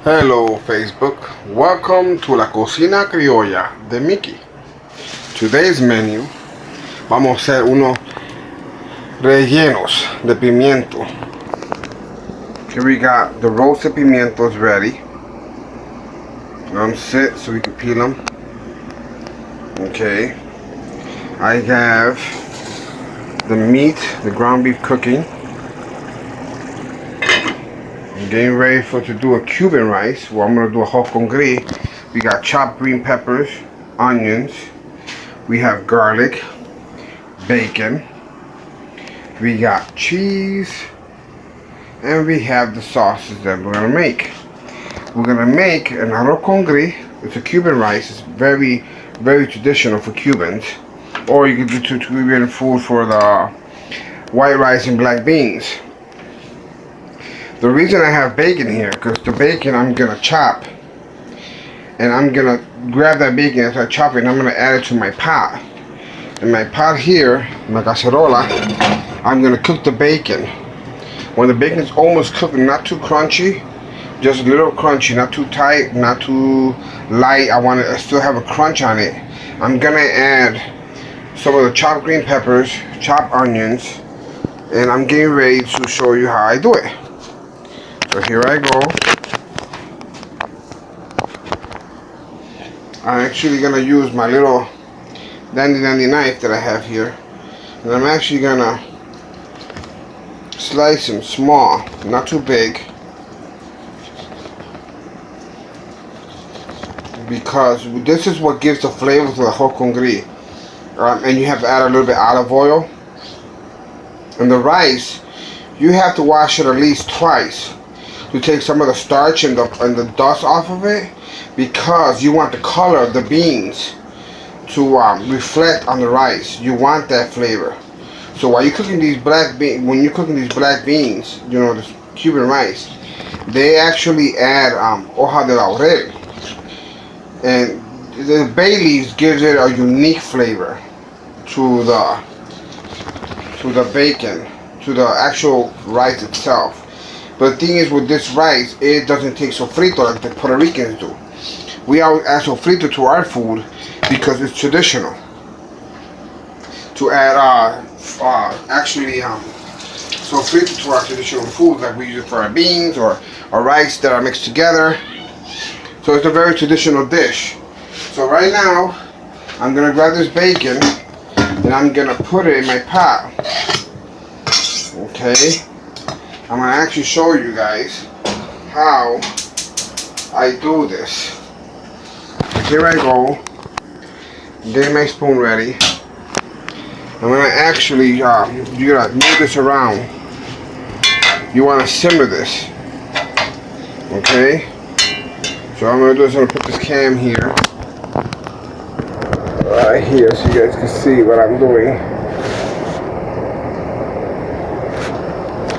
Hello Facebook, welcome to la cocina criolla de Mickey. Today's menu, vamos a hacer unos rellenos de pimiento. Here we got the roasted pimientos ready. Sit so we can peel them. Okay, I have the meat, the ground beef cooking. I'm getting ready to do a Cuban rice. Well, I'm going to do a whole congriz. We got chopped green peppers, onions. We have garlic, bacon. We got cheese. And we have the sauces that we're going to make. We're going to make an arroz congriz. It's a Cuban rice. It's very, very traditional for Cubans. Or you can do Cuban food for the white rice and black beans. The reason I have bacon here, because the bacon I'm going to chop. And I'm going to grab that bacon as I chop it and I'm going to add it to my pot. In my pot here, my cacerola, I'm going to cook the bacon. When the bacon is almost cooked, not too crunchy, just a little crunchy, not too tight, not too light. I want to still have a crunch on it. I'm going to add some of the chopped green peppers, chopped onions, and I'm getting ready to show you how I do it. So here I go. I'm actually going to use my little dandy knife that I have here. And I'm actually going to slice them small, not too big. Because this is what gives the flavor to the whole congriz. And you have to add a little bit of olive oil. And the rice, you have to wash it at least twice. To take some of the starch and the dust off of it, because you want the color of the beans to reflect on the rice. You want that flavor. So while you're cooking these black beans, when you're cooking these black beans, you know, this Cuban rice, they actually add hoja de laurel, and the bay leaves gives it a unique flavor to the bacon, to the actual rice itself. But the thing is, with this rice, it doesn't take sofrito like the Puerto Ricans do. We always add sofrito to our food because it's traditional. To add sofrito to our traditional food, like we use it for our beans or rice that are mixed together. So it's a very traditional dish. So right now, I'm gonna grab this bacon and I'm gonna put it in my pot. Okay. I'm going to actually show you guys how I do this. Here I go. Get my spoon ready. I'm going to actually, you got to move this around. You want to simmer this. Okay? So I'm going to do is I'm going to put this cam here. Right here so you guys can see what I'm doing.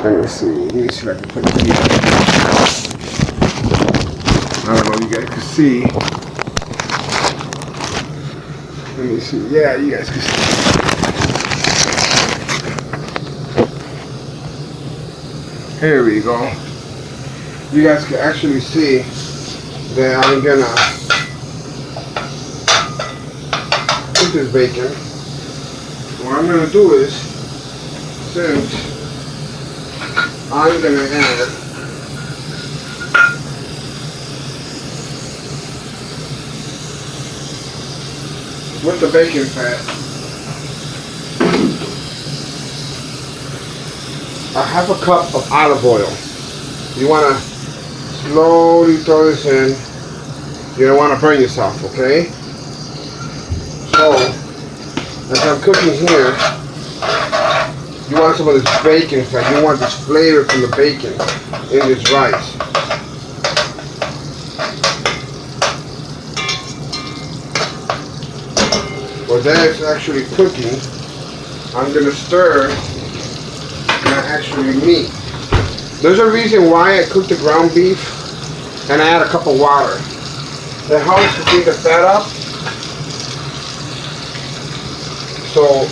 Let me see if I can put it here. I don't know if you guys can see. Let me see. Yeah, you guys can see. Here we go. You guys can actually see that I'm gonna put this bacon. What I'm gonna do is, since I'm going to add with the bacon fat a half a cup of olive oil. You want to slowly throw this in. You don't want to burn yourself, okay? So, as I'm cooking here, you want some of this bacon fat. You want this flavor from the bacon in this rice. Well, that's actually cooking. I'm going to stir my actually meat. There's a reason why I cook the ground beef and I add a cup of water. It helps to keep the fat up. So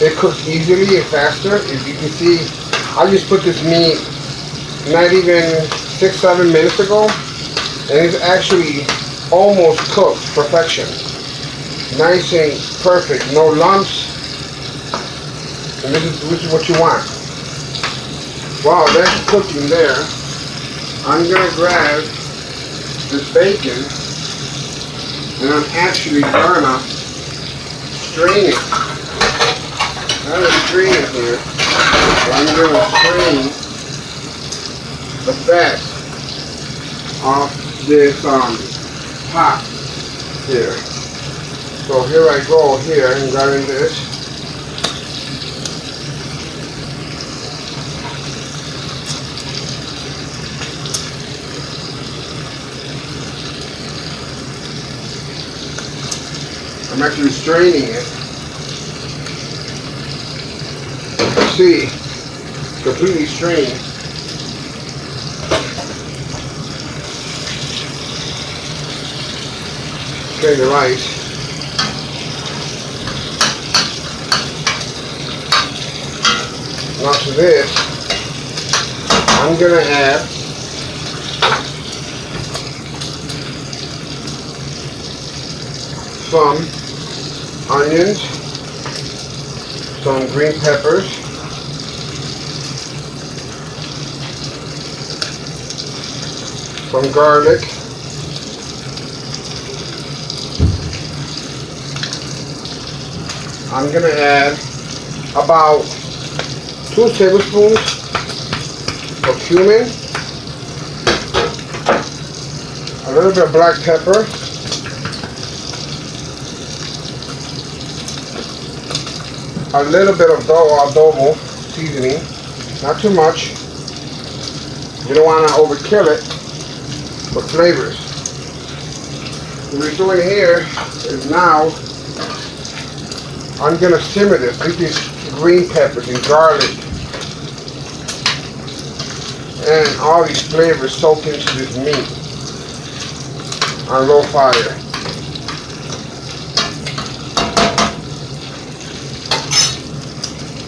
it cooks easily and faster. If you can see, I just put this meat not even 6-7 minutes ago. And it's actually almost cooked, perfection. Nice and perfect, no lumps. And this is what you want. Wow, that's cooking there. I'm gonna grab this bacon and I'm actually gonna strain it. I'm gonna strain it here. I'm gonna strain the fat off this pot here. So here I go here and grabbing this. I'm actually straining it. See, completely strained. Strain the rice. Now to this, I'm gonna add some onions, some green peppers, some garlic, I'm going to add about 2 tablespoons of cumin, a little bit of black pepper, a little bit of adobo seasoning, not too much. You don't want to overkill it for flavors. What we're doing here is now I'm going to simmer this. Take these green peppers and garlic and all these flavors soak into this meat on low fire.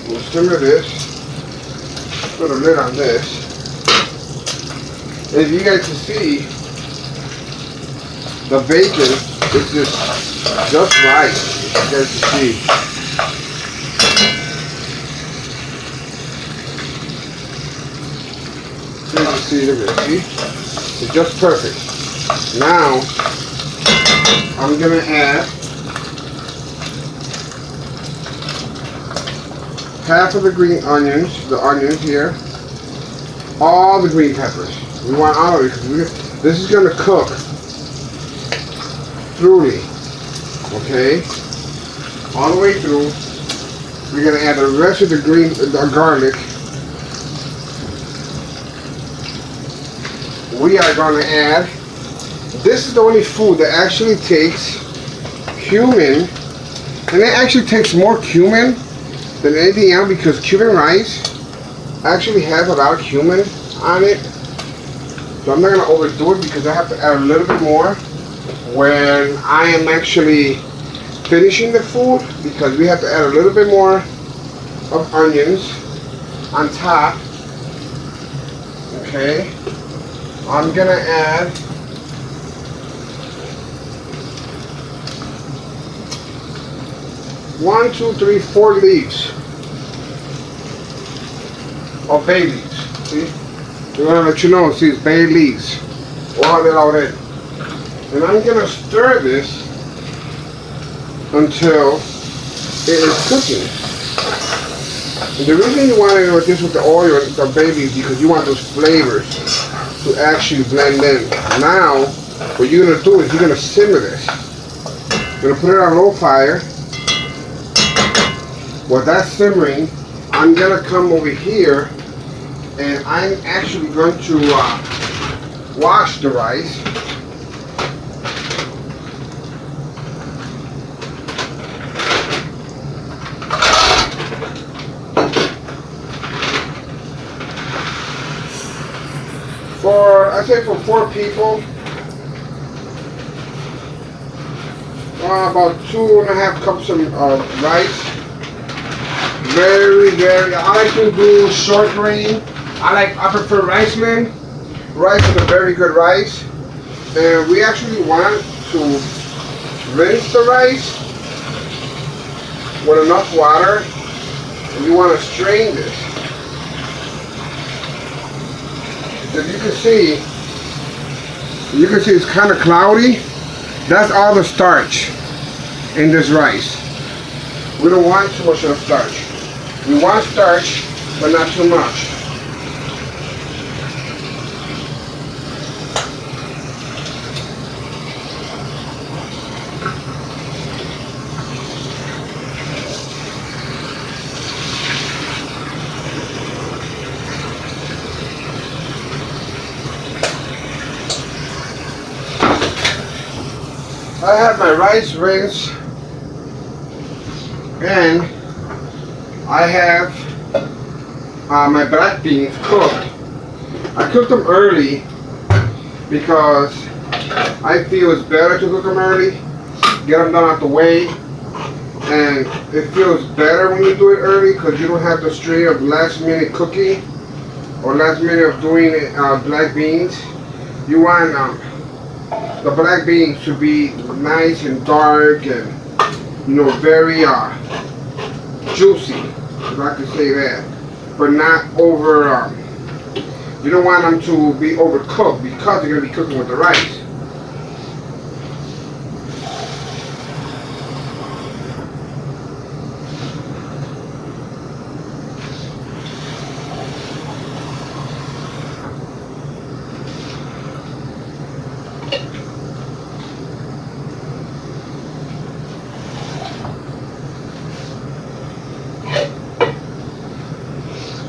We'll simmer this, put a lid on this. If you guys can see, the bacon is just right, if you guys can see. You can see, look at it, see? It's just perfect. Now, I'm going to add half of the green onions, the onions here, all the green peppers. We want all of it because this is going to cook thoroughly, okay? All the way through. We're going to add the rest of the garlic. We are going to add, this is the only food that actually takes cumin, and it actually takes more cumin than anything else because cumin rice actually has a lot of cumin on it. So I'm not going to overdo it because I have to add a little bit more when I am actually finishing the food, because we have to add a little bit more of onions on top. Okay, I'm going to add one, two, three, 4 leaves of bay leaves. See? We want to let you know, see, it's bay leaves. All that out in. And I'm going to stir this until it is cooking. And the reason you want to do this with the oil and the bay leaves because you want those flavors to actually blend in. Now, what you're going to do is you're going to simmer this. You're going to put it on low fire. While that's simmering, I'm going to come over here and I'm actually going to wash the rice. I say for 4 people, about 2.5 cups of rice. Very, I like to do short grain. I prefer rice man. Rice is a very good rice. And we actually want to rinse the rice with enough water, and you want to strain this. As you can see it's kind of cloudy. That's all the starch in this rice. We don't want too much of the starch. We want starch, but not too much. I have my rice rinsed, and I have my black beans cooked. I cooked them early because I feel it's better to cook them early, get them done out the way, and it feels better when you do it early because you don't have the strain of last minute cooking or last minute of doing black beans. You want the black beans to be nice and dark and, you know, very juicy, if I could say that, but not over. You don't want them to be overcooked because you're going to be cooking with the rice.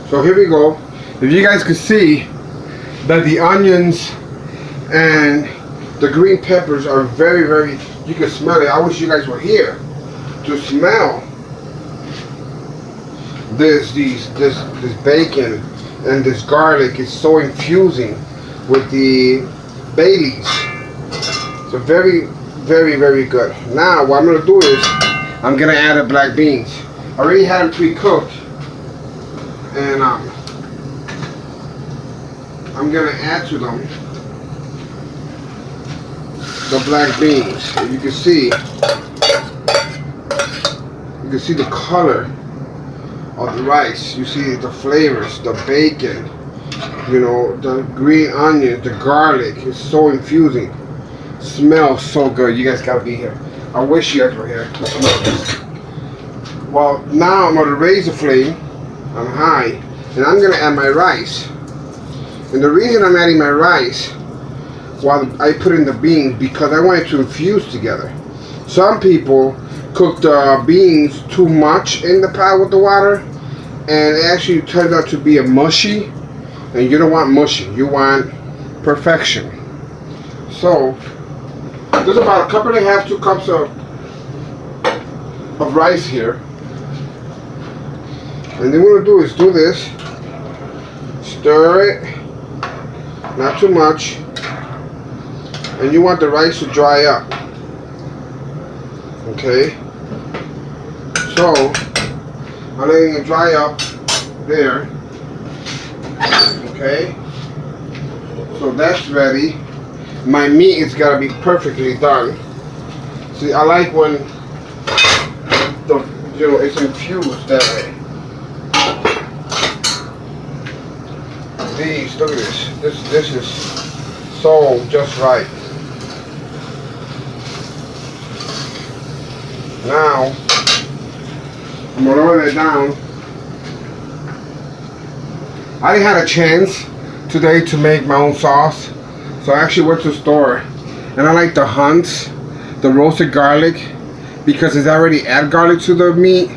So here we go. If you guys could see that the onions and the green peppers are very, very, you can smell it. I wish you guys were here to smell this bacon and this garlic. Is so infusing with the bay leaves. So very, very, very good. Now what I'm gonna do is I'm gonna add the black beans. I already had them pre-cooked. And I'm gonna add to them the black beans. You can see the color of the rice. You see the flavors, the bacon, you know, the green onion, the garlic. It's so infusing. Smells so good. You guys gotta be here. I wish you guys were here to smell this. Well, now I'm gonna raise the flame on high, and I'm gonna add my rice. And the reason I'm adding my rice while I put in the beans, because I want it to infuse together. Some people cook the beans too much in the pot with the water, and it actually turns out to be a mushy, and you don't want mushy, you want perfection. So there's about a cup and a half, 2 cups of rice here. And then what we're going to do is do this, stir it, not too much, and you want the rice to dry up, okay? So, I'm letting it dry up there, okay? So that's ready. My meat is got to be perfectly done. See, I like when it's infused that way. These, look at this. This is so just right. Now I'm gonna lower that down. I didn't have a chance today to make my own sauce, so I actually went to the store, and I like the Hunt's, the roasted garlic, because it's already add garlic to the meat.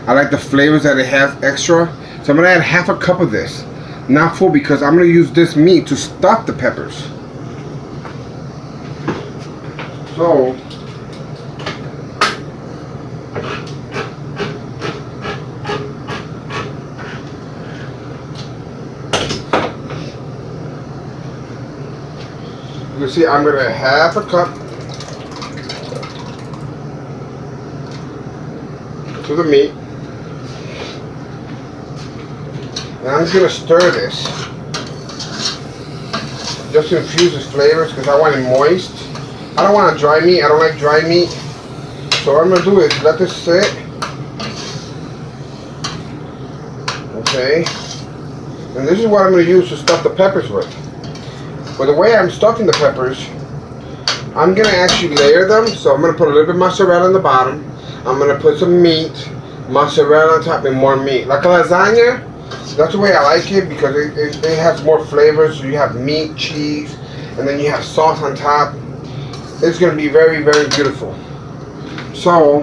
I like the flavors that it has extra, so I'm gonna add half a cup of this. Not full, because I'm going to use this meat to stuff the peppers. So, you can see I'm going to half a cup to the meat. And I'm just going to stir this. just to infuse its flavors because I want it moist. I don't want a dry meat. I don't like dry meat. So what I'm going to do is let this sit. Okay. And this is what I'm going to use to stuff the peppers with. But the way I'm stuffing the peppers, I'm going to actually layer them. So I'm going to put a little bit of mozzarella on the bottom. I'm going to put some meat, mozzarella on top, and more meat. Like a lasagna, that's the way I like it because it has more flavors. So you have meat, cheese, and then you have sauce on top. It's going to be very, very beautiful. So,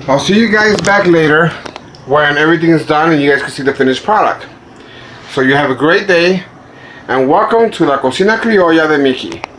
I'll see you guys back later when everything is done and you guys can see the finished product. So you have a great day and welcome to la cocina criolla de Mickey.